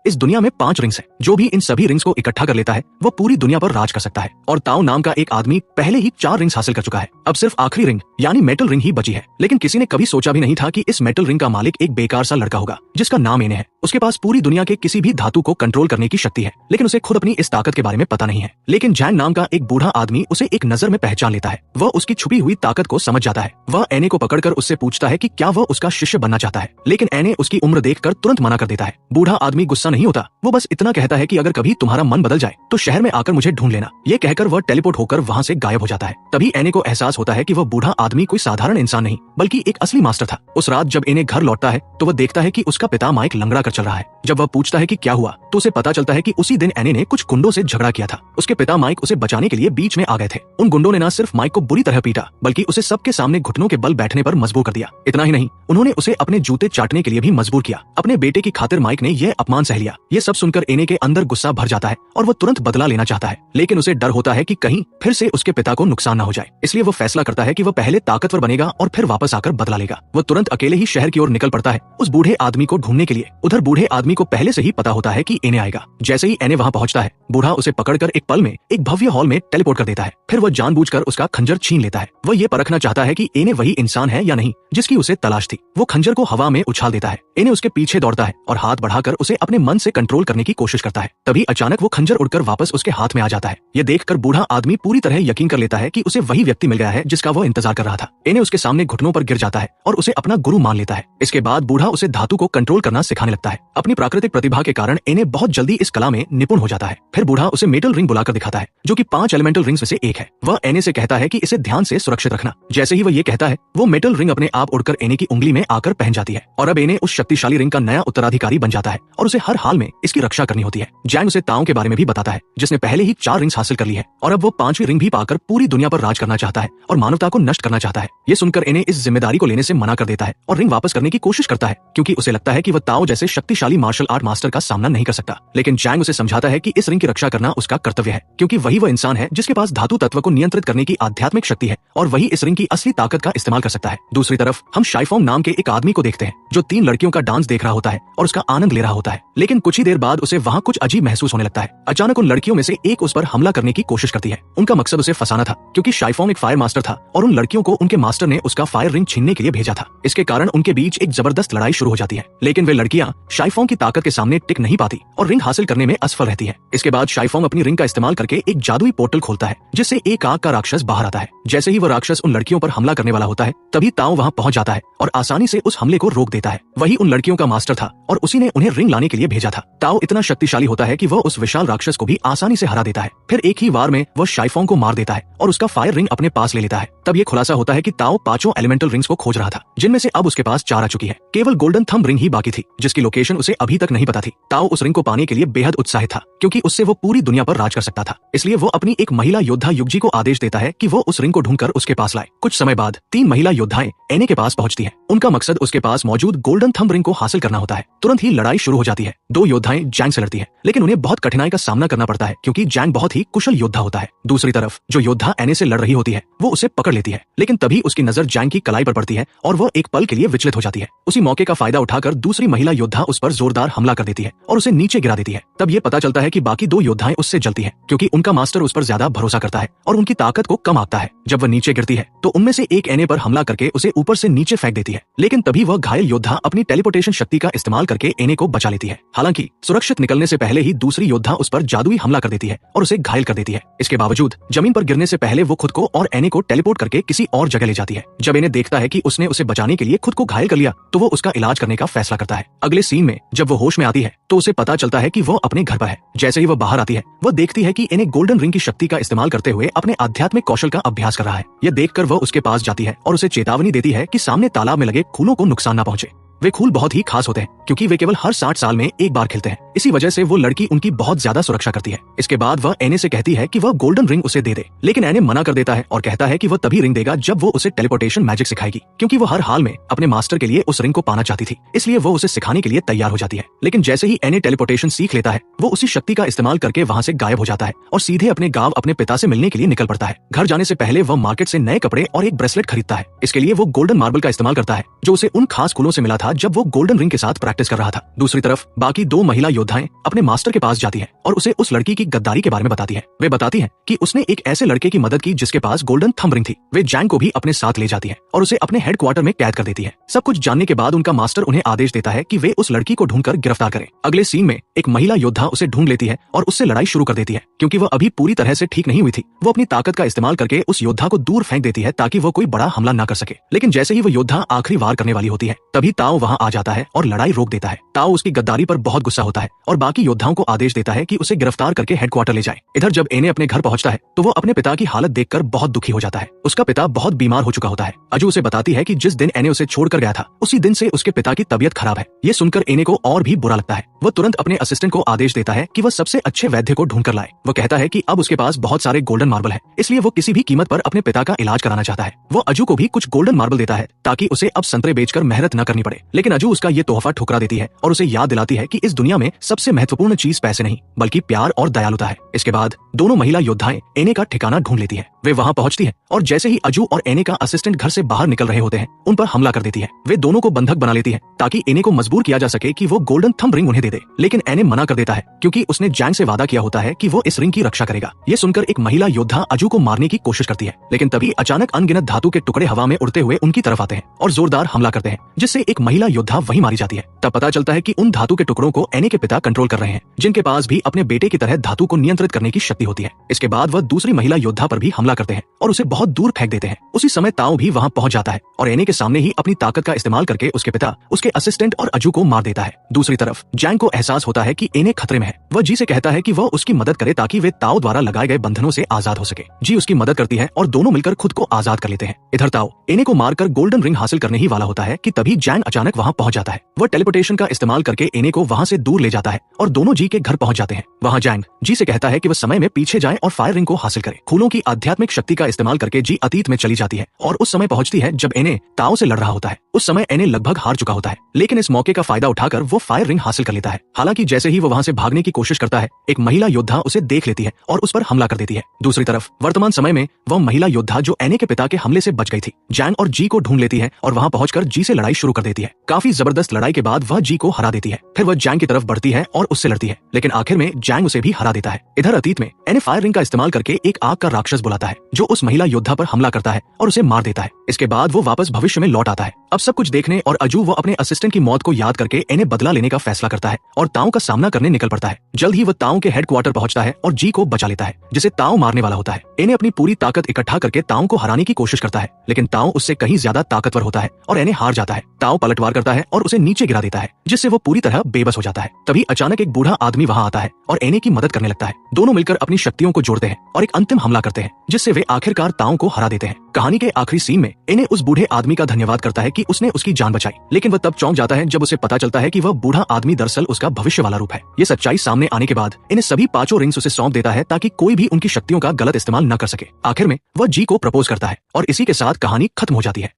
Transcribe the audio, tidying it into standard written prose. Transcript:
इस दुनिया में 5 रिंग्स हैं। जो भी इन सभी रिंग्स को इकट्ठा कर लेता है वो पूरी दुनिया पर राज कर सकता है। और ताओ नाम का एक आदमी पहले ही 4 रिंग्स हासिल कर चुका है। अब सिर्फ आखिरी रिंग यानी मेटल रिंग ही बची है। लेकिन किसी ने कभी सोचा भी नहीं था कि इस मेटल रिंग का मालिक एक बेकार सा लड़का होगा जिसका नाम एने है। उसके पास पूरी दुनिया के किसी भी धातु को कंट्रोल करने की शक्ति है, लेकिन उसे खुद अपनी इस ताकत के बारे में पता नहीं है। लेकिन जैंग नाम का एक बूढ़ा आदमी उसे एक नजर में पहचान लेता है। वह उसकी छुपी हुई ताकत को समझ जाता है। वह एने को पकड़कर उससे पूछता है कि क्या वह उसका शिष्य बनना चाहता है, लेकिन एने उसकी उम्र देखकर तुरंत मना कर देता है। बूढ़ा आदमी गुस्सा नहीं होता, वो बस इतना कहता है कि अगर कभी तुम्हारा मन बदल जाए तो शहर में आकर मुझे ढूंढ लेना। ये कहकर वह टेलीपोर्ट होकर वहाँ से गायब हो जाता है। तभी एने को एहसास होता है कि वह बूढ़ा आदमी कोई साधारण इंसान नहीं बल्कि एक असली मास्टर था। उस रात जब एने घर लौटता है तो वह देखता है कि उसका पिता माइक लंगड़ा कर चल रहा है। जब वह पूछता है कि क्या हुआ तो उसे पता चलता है कि उसी दिन एने ने कुछ गुंडों से झगड़ा किया था। उसके पिता माइक उसे बचाने के लिए बीच में आ गए थे। उन गुंडों ने न सिर्फ माइक को बुरी तरह पीटा बल्कि उसे सबके सामने घुटनों के बल बैठने पर मजबूर कर दिया। इतना ही नहीं, उन्होंने उसे अपने जूते चाटने के लिए भी मजबूर किया। अपने बेटे की खातिर माइक ने यह अपमान सह लिया। ये सब सुनकर एने के अंदर गुस्सा भर जाता है और वो तुरंत बदला लेना चाहता है, लेकिन उसे डर होता है कि कहीं फिर से उसके पिता को नुकसान न हो जाए। इसलिए वो फैसला करता है कि वह पहले ताकतवर बनेगा और फिर वापस आकर बदला लेगा। वो तुरंत अकेले ही शहर की ओर निकल पड़ता है उस बूढ़े आदमी को ढूंढने के लिए। उधर बूढ़े आदमी को पहले से ही पता होता है कि एने आएगा। जैसे ही एने वहाँ पहुँचता है, बूढ़ा उसे पकड़कर एक पल में एक भव्य हॉल में टेलीपोर्ट कर देता है। फिर वह जानबूझकर उसका खंजर छीन लेता है। वह ये परखना चाहता है कि एने वही इंसान है या नहीं जिसकी उसे तलाश थी। वो खंजर को हवा में उछाल देता है। एने उसके पीछे दौड़ता है और हाथ बढ़ाकर उसे अपने मन से कंट्रोल करने की कोशिश करता है। तभी अचानक वो खंजर उड़कर वापस उसके हाथ में आ जाता है। ये देखकर बूढ़ा आदमी पूरी तरह यकीन कर लेता है कि उसे वही व्यक्ति मिल गया है जिसका वो इंतजार कर रहा था। एने उसके सामने घुटनों पर गिर जाता है और उसे अपना गुरु मान लेता है। इसके बाद बूढ़ा उसे धातु को कंट्रोल करना सिखाने लगता है। अपनी प्राकृतिक प्रतिभा के कारण एने बहुत जल्दी इस कला में निपुण हो जाता है। फिर बूढ़ा उसे मेटल रिंग बुलाकर दिखाता है जो कि 5 एलिमेंटल रिंग्स में से एक है। वह एने से कहता है कि इसे ध्यान से सुरक्षित रखना। जैसे ही वह ये कहता है, वो मेटल रिंग अपने आप उड़कर एने की उंगली में आकर पहन जाती है और अब एने उस शक्तिशाली रिंग का नया उत्तराधिकारी बन जाता है और उसे हर हाल में इसकी रक्षा करनी होती है। जैंग उसे ताओ के बारे में भी बताता है जिसने पहले ही 4 रिंग्स हासिल कर ली है और अब वो 5वीं रिंग भी पाकर पूरी दुनिया पर राज करना चाहता है और मानवता को नष्ट करना चाहता है। ये सुनकर एने इस जिम्मेदारी को लेने से मना कर देता है और रिंग वापस करने की कोशिश करता है क्योंकि उसे लगता है कि वह ताओ जैसे शक्तिशाली मार्शल आर्ट मास्टर का सामना नहीं कर सकता। लेकिन जैंग उसे समझाता है कि इस रिंग की रक्षा करना उसका कर्तव्य है क्योंकि वही वह इंसान है जिसके पास धातु तत्व को नियंत्रित करने की आध्यात्मिक शक्ति है और वही इस रिंग की असली ताकत का इस्तेमाल कर सकता है। दूसरी तरफ हम शाइफोंग नाम के एक आदमी को देखते हैं जो 3 लड़कियों का डांस देख रहा होता है और उसका आनंद ले रहा होता है। लेकिन कुछ ही देर बाद उसे वहाँ कुछ अजीब महसूस होने लगता है। अचानक उन लड़कियों में से एक उस पर हमला करने की कोशिश करती है। उनका मकसद उसे फंसाना था क्योंकि शाइफोंग एक फायर मास्टर था और उन लड़कियों को उनके मास्टर ने उसका फायर रिंग छीनने के लिए भेजा था। इसके कारण उनके बीच एक जबरदस्त लड़ाई शुरू हो जाती है, लेकिन वे लड़कियां शाइफोंग की ताकत के सामने टिक नहीं पाती और रिंग हासिल करने में असफल रहती है। इसके बाद शाइफोंग अपनी रिंग का इस्तेमाल करके एक जादुई पोर्टल खोलता है जिससे एक आग का राक्षस बाहर आता है। जैसे ही वह राक्षस उन लड़कियों पर हमला करने वाला होता है तभी ताओ वहाँ पहुँच जाता है और आसानी से उस हमले को रोक देता है। वही उन लड़कियों का मास्टर था और उसी ने उन्हें रिंग लाने के लिए भेजा था। ताओ इतना शक्तिशाली होता है कि वह उस विशाल राक्षस को भी आसानी से हरा देता है। फिर एक ही वार में वह शाइफोंग को मार देता है और उसका फायर रिंग अपने पास ले लेता है। तब ये खुलासा होता है कि ताओ 5 एलिमेंटल रिंग्स को खोज रहा था जिनमें से अब उसके पास 4 आ चुकी है। केवल गोल्डन थंब रिंग ही बाकी थी जिसकी लोकेशन उसे अभी तक नहीं पता थी। ताओ उस रिंग को पाने के लिए बेहद उत्साहित था क्योंकि उससे वो पूरी दुनिया पर राज कर सकता था। इसलिए वो अपनी एक महिला योद्धा युगजी को आदेश देता है कि वो उस रिंग को ढूंढकर उसके पास लाए। कुछ समय बाद 3 महिला योद्धाएं एने के पास पहुंचती हैं। उनका मकसद उसके पास मौजूद गोल्डन थंब रिंग को हासिल करना होता है। तुरंत ही लड़ाई शुरू हो जाती है। 2 योद्धाएं जैंग से लड़ती है, लेकिन उन्हें बहुत कठिनाई का सामना करना पड़ता है क्योंकि जैंग बहुत ही कुशल योद्धा होता है। दूसरी तरफ जो योद्धा एने से लड़ रही होती है वो उसे पकड़ लेती है, लेकिन तभी उसकी नजर जैंग की कलाई पर पड़ती है और वो एक पल के लिए विचलित हो जाती है। उसी मौके का फायदा उठाकर दूसरी महिला योद्धा उस पर जोरदार हमला कर देती है और उसे नीचे गिरा देती है। तब ये पता चलता है कि बाकी 2 योद्धाएं उससे जलती हैं क्योंकि उनका मास्टर उस पर ज्यादा भरोसा करता है और उनकी ताकत को कम आंकता है। जब वह नीचे गिरती है तो उनमें से एक एने पर हमला करके उसे ऊपर से नीचे फेंक देती है, लेकिन तभी वह घायल योद्धा अपनी टेलीपोर्टेशन शक्ति का इस्तेमाल करके एने को बचा लेती है। हालांकि सुरक्षित निकलने से पहले ही दूसरी योद्धा उस पर जादुई हमला कर देती है और उसे घायल कर देती है। इसके बावजूद जमीन पर गिरने से पहले वो खुद को और एने को टेलीपोर्ट करके किसी और जगह ले जाती है। जब एने देखता है कि उसने उसे बचाने के लिए खुद को घायल कर लिया तो वो उसका इलाज करने का फैसला करता है। अगले सीन में जब वो होश में आती है तो उसे पता चलता है कि वो अपने घर पर है। जैसे ही वो बाहर आती है वो देखती है कि एने गोल्डन रिंग की शक्ति का इस्तेमाल करते हुए अपने आध्यात्मिक कौशल का अभ्यास कर रहा है। यह देखकर वह उसके पास जाती है और उसे चेतावनी देती है कि सामने तालाब में लगे फूलों को नुकसान न पहुंचे। वे फूल बहुत ही खास होते हैं क्योंकि वे केवल हर 60 साल में एक बार खिलते हैं। इसी वजह से वो लड़की उनकी बहुत ज्यादा सुरक्षा करती है। इसके बाद वह एने से कहती है कि वह गोल्डन रिंग उसे दे दे, लेकिन एने मना कर देता है और कहता है कि वह तभी रिंग देगा जब वो उसे टेलीपोर्टेशन मैजिक सिखाएगी, क्योंकि वो हर हाल में अपने मास्टर के लिए उस रिंग को पाना चाहती थी। इसलिए वो उसे सिखाने के लिए तैयार हो जाती है। लेकिन जैसे ही एने टेलीपोर्टेशन सीख लेता है वो उसी शक्ति का इस्तेमाल करके वहाँ से गायब हो जाता है और सीधे अपने गांव अपने पिता से मिलने के लिए निकल पड़ता है। घर जाने से पहले वह मार्केट से नए कपड़े और एक ब्रेसलेट खरीदता है। इसके लिए वो गोल्डन मार्बल का इस्तेमाल करता है जो उसे उन खास फूलों से मिला था जब वो गोल्डन रिंग के साथ प्रैक्टिस कर रहा था। दूसरी तरफ बाकी 2 महिला योद्धा योद्धाएं अपने मास्टर के पास जाती है और उसे उस लड़की की गद्दारी के बारे में बताती है। वे बताती हैं कि उसने एक ऐसे लड़के की मदद की जिसके पास गोल्डन थंब रिंग थी। वे जैंग को भी अपने साथ ले जाती है और उसे अपने हेडक्वार्टर में कैद कर देती है। सब कुछ जानने के बाद उनका मास्टर उन्हें आदेश देता है कि वे उस लड़की को ढूंढकर गिरफ्तार करें। अगले सीन में एक महिला योद्धा उसे ढूंढ लेती है और उससे लड़ाई शुरू कर देती है। क्योंकि वह अभी पूरी तरह से ठीक नहीं हुई थी, वो अपनी ताकत का इस्तेमाल करके उस योद्धा को दूर फेंक देती है ताकि वो कोई बड़ा हमला न कर सके। लेकिन जैसे ही वो योद्धा आखिरी वार करने वाली होती है, तभी ताओ वहां आ जाता है और लड़ाई रोक देता है। ताओ उसकी गद्दारी पर बहुत गुस्सा होता है और बाकी योद्धाओं को आदेश देता है कि उसे गिरफ्तार करके हेडक्वार्टर ले जाए। इधर जब एने अपने घर पहुंचता है तो वो अपने पिता की हालत देखकर बहुत दुखी हो जाता है। उसका पिता बहुत बीमार हो चुका होता है। अजू उसे बताती है कि जिस दिन एने उसे छोड़कर गया था, उसी दिन से उसके पिता की तबीयत खराब है। ये सुनकर एने को और भी बुरा लगता है। वो तुरंत अपने असिस्टेंट को आदेश देता है कि वह सबसे अच्छे वैद्य को ढूंढकर लाए। वो कहता है कि अब उसके पास बहुत सारे गोल्डन मार्बल है, इसलिए वो किसी भी कीमत पर अपने पिता का इलाज कराना चाहता है। वो अजू को भी कुछ गोल्डन मार्बल देता है ताकि उसे अब संतरे बेचकर मेहनत न करनी पड़े। लेकिन अजू उसका ये तोहफा ठुकरा देती है और उसे याद दिलाती है कि इस दुनिया में सबसे महत्वपूर्ण चीज पैसे नहीं बल्कि प्यार और दयालुता है। इसके बाद दोनों महिला योद्धाएं एने का ठिकाना ढूंढ लेती है। वे वहां पहुंचती है और जैसे ही अजू और एने का असिस्टेंट घर से बाहर निकल रहे होते हैं, उन पर हमला कर देती है। वे दोनों को बंधक बना लेती है ताकि एने को मजबूर किया जा सके कि वो गोल्डन थंब रिंग उन्हें दे दे। लेकिन एने मना कर देता है क्योंकि उसने जैंग से वादा किया होता है कि वो इस रिंग की रक्षा करेगा। ये सुनकर एक महिला योद्धा अजू को मारने की कोशिश करती है, लेकिन तभी अचानक अनगिनत धातु के टुकड़े हवा में उड़ते हुए उनकी तरफ आते हैं और जोरदार हमला करते हैं, जिससे एक महिला योद्धा वहीं मारी जाती है। तब पता चलता है कि उन धातु के टुकड़ों को एने के पिता कंट्रोल कर रहे हैं, जिनके पास भी अपने बेटे की तरह धातु को नियंत्रित करने की शक्ति होती है। इसके बाद वह दूसरी महिला योद्धा पर भी हमला करते हैं और उसे बहुत दूर फेंक देते हैं। उसी समय ताओ भी वहां पहुंच जाता है और एने के सामने ही अपनी ताकत का इस्तेमाल करके उसके पिता, उसके असिस्टेंट और अजू को मार देता है। दूसरी तरफ जैंग को एहसास होता है कि एने खतरे में है। वह जी से कहता है कि वह उसकी मदद करे ताकि वे ताओ द्वारा लगाए गए बंधनों से आजाद हो सके। जी उसकी मदद करती है और दोनों मिलकर खुद को आजाद कर लेते हैं। इधर ताओ एने को मारकर गोल्डन रिंग हासिल करने ही वाला होता है कि तभी जैंग अचानक वहां पहुंच जाता है। वह टेलीपोर्टेशन का इस्तेमाल करके एने को वहां से दूर ले जाता है और दोनों जी के घर पहुंच जाते हैं। वहां जैंग जी से कहता है कि वह समय में पीछे जाए और फायर रिंग को हासिल करे। फूलों की आध्यात्मिक शक्ति का इस्तेमाल करके जी अतीत में चली जाती है और उस समय पहुंचती है जब एने ताओ से लड़ रहा होता है। उस समय एने लगभग हार चुका होता है, लेकिन इस मौके का फायदा उठाकर वो फायर रिंग हासिल कर लेता है। हालांकि जैसे ही वो वहां से भागने की कोशिश करता है, एक महिला योद्धा उसे देख लेती है और उस पर हमला कर देती है। दूसरी तरफ वर्तमान समय में वह महिला योद्धा जो एने के पिता के हमले से बच गई थी, जैंग और जी को ढूंढ लेती है और वहां पहुंचकर जी से लड़ाई शुरू कर देती है। काफी जबरदस्त लड़ाई के बाद वह जी को हरा देती है। फिर वह जैंग की तरफ बढ़ती है और उससे लड़ती है, लेकिन आखिर में जैंग उसे भी हरा देता है। इधर अतीत में एने फायर रिंग का इस्तेमाल करके एक आग का राक्षस बुलाता है जो उस महिला योद्धा पर हमला करता है और उसे मार देता है। इसके बाद वो वापस भविष्य में लौट आता है। अब सब कुछ देखने और अजू वो अपने असिस्टेंट की मौत को याद करके एने बदला लेने का फैसला करता है और ताओ का सामना करने निकल पड़ता है। जल्द ही वह ताओ के हेडक्वार्टर पहुंचता है और जी को बचा लेता है, जिसे ताओ मारने वाला होता है। एने अपनी पूरी ताकत इकट्ठा करके ताओ को हराने की कोशिश करता है, लेकिन ताओ उससे कहीं ज्यादा ताकतवर होता है और एने हार जाता है। ताओ पलटवार करता है और उसे नीचे गिरा देता है, जिससे वो पूरी तरह बेबस हो जाता है। तभी अचानक एक बूढ़ा आदमी वहां आता है और एने की मदद करने लगता है। दोनों मिलकर अपनी शक्तियों को जोड़ते हैं और एक अंतिम हमला करते हैं, जिससे वे आखिरकार ताओ को हरा देते हैं। कहानी के आखिरी सीन में एने उस बूढ़े आदमी का धन्यवाद करता है कि उसने उसकी जान बचाई, लेकिन वह तब चौंक जाता है जब उसे पता चलता है कि वह बूढ़ा आदमी दरअसल उसका भविष्य वाला रूप है। ये सच्चाई सामने आने के बाद इन्हें सभी पांचों रिंग्स उसे सौंप देता है ताकि कोई भी उनकी शक्तियों का गलत इस्तेमाल न कर सके। आखिर में वह जी को प्रपोज करता है और इसी के साथ कहानी खत्म हो जाती है।